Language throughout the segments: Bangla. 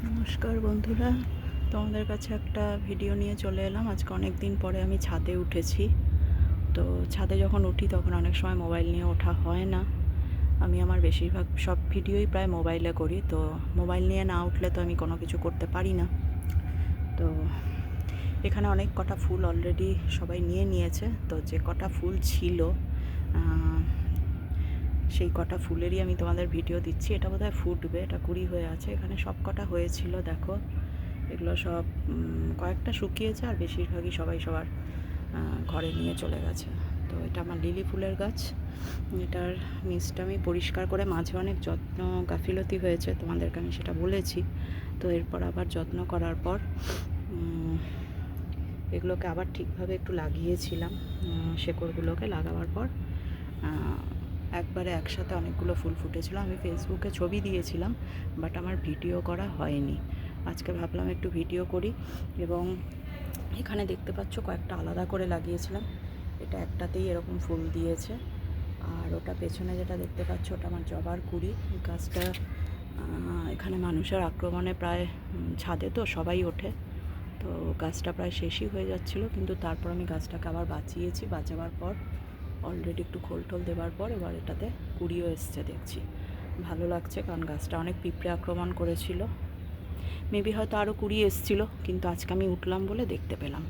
নমস্কার বন্ধুরা, তোমাদের কাছে একটা ভিডিও নিয়ে চলে এলাম। আজকে অনেক দিন পরে আমি ছাদে উঠেছি। তো ছাদে যখন উঠি তখন অনেক সময় মোবাইল নিয়ে ওঠা হয় না। আমি আমার বেশিরভাগ সব ভিডিওই প্রায় মোবাইলে করি। তো মোবাইল নিয়ে না উঠলে তো আমি কোনো কিছু করতে পারি না। তো এখানে অনেক কটা ফুল অলরেডি সবাই নিয়ে নিয়েছে। তো যে কটা ফুল ছিল সেই কটা ফুলেরই আমি তোমাদের ভিডিও দিচ্ছি। এটা বোধহয় ফুটবে, এটা কুড়ি হয়ে আছে। এখানে সব কটা হয়েছিল, দেখো এগুলো সব কয়েকটা শুকিয়েছে আর বেশিরভাগই সবাই সবার ঘরে নিয়ে চলে গেছে। তো এটা আমার লিলি ফুলের গাছ। এটার নিচটা আমি পরিষ্কার করে, মাঝে অনেক যত্ন গাফিলতি হয়েছে, তোমাদেরকে আমি সেটা বলেছি। তো এরপর আবার যত্ন করার পর এগুলোকে আবার ঠিকভাবে একটু লাগিয়েছিলাম। শেকড়গুলোকে লাগাবার পর একবারে একসাথে অনেকগুলো ফুল ফুটেছিল। আমি ফেসবুকে ছবি দিয়েছিলাম, বাট আমার ভিডিও করা হয়নি। আজকে ভাবলাম একটু ভিডিও করি। এবং এখানে দেখতে পাচ্ছ কয়েকটা আলাদা করে লাগিয়েছিলাম। এটা একটাতেই এরকম ফুল দিয়েছে। আর ওটা পেছনে যেটা দেখতে পাচ্ছ ওটা আমার জবার কুড়ি। গাছটা এখানে মানুষের আক্রমণে প্রায় ছাদে তো সবাই ওঠে, তো গাছটা প্রায় শেষই হয়ে যাচ্ছিল, কিন্তু তারপর আমি গাছটাকে আবার বাঁচিয়েছি। বাঁচাবার পর অলরেডি একটু খোল টোল দেওয়ার পর এবার এটাতে কুড়িও এসছে দেখছি। ভালো লাগছে, কারণ গাছটা অনেক পিঁপড়ে আক্রমণ করেছিল। মেবি হয়তো আরও কুড়ি এসছিল, কিন্তু আজকে আমি উঠলাম বলে দেখতে পেলাম।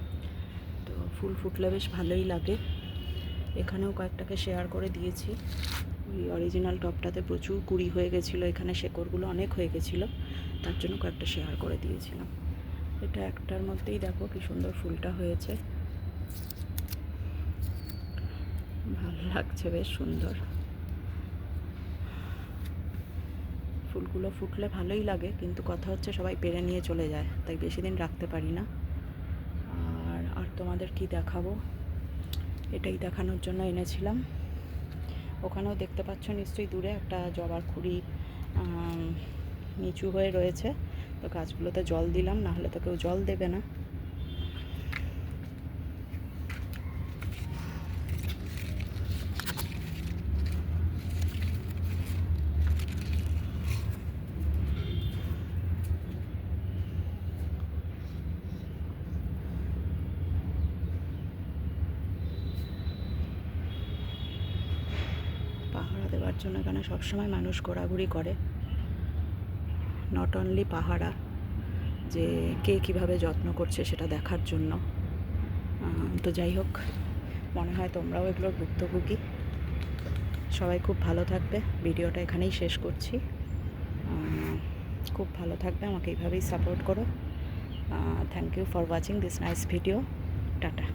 তো ফুল ফুটলে বেশ ভালোই লাগে। এখানেও কয়েকটাকে শেয়ার করে দিয়েছি। ওই অরিজিনাল টপটাতে প্রচুর কুড়ি হয়ে গেছিলো, এখানে শেকড়গুলো অনেক হয়ে গেছিলো, তার জন্য কয়েকটা শেয়ার করে দিয়েছিলাম। এটা একটার মধ্যেই দেখো কি সুন্দর ফুলটা হয়েছে, ভালো লাগছে, বেশ সুন্দর। ফুলগুলো ফুটলে ভালোই লাগে, কিন্তু কথা হচ্ছে সবাই পেরে নিয়ে চলে যায়, তাই বেশি দিন রাখতে পারি না। আর তোমাদের কি দেখাবো, এটাই দেখানোর জন্য এনেছিলাম। ওখানেও দেখতে পাচ্ছ নিশ্চয়ই দূরে একটা জবার কুড়ি নিচু হয়ে রয়েছে। তো গাছগুলোতে জল দিলাম, না হলে তো কেউ জল দেবে না। পাহারা দেওয়ার জন্য এখানে সবসময় মানুষ ঘোরাঘুরি করে। নট অনলি পাহারা, যে কে কীভাবে যত্ন করছে সেটা দেখার জন্য। তো যাই হোক, মনে হয় তোমরাও এগুলোর ভুক্তভোগী। সবাই খুব ভালো থাকবে। ভিডিওটা এখানেই শেষ করছি। খুব ভালো থাকবে, আমাকে এইভাবেই সাপোর্ট করো। Thank you for watching this nice video. Tata.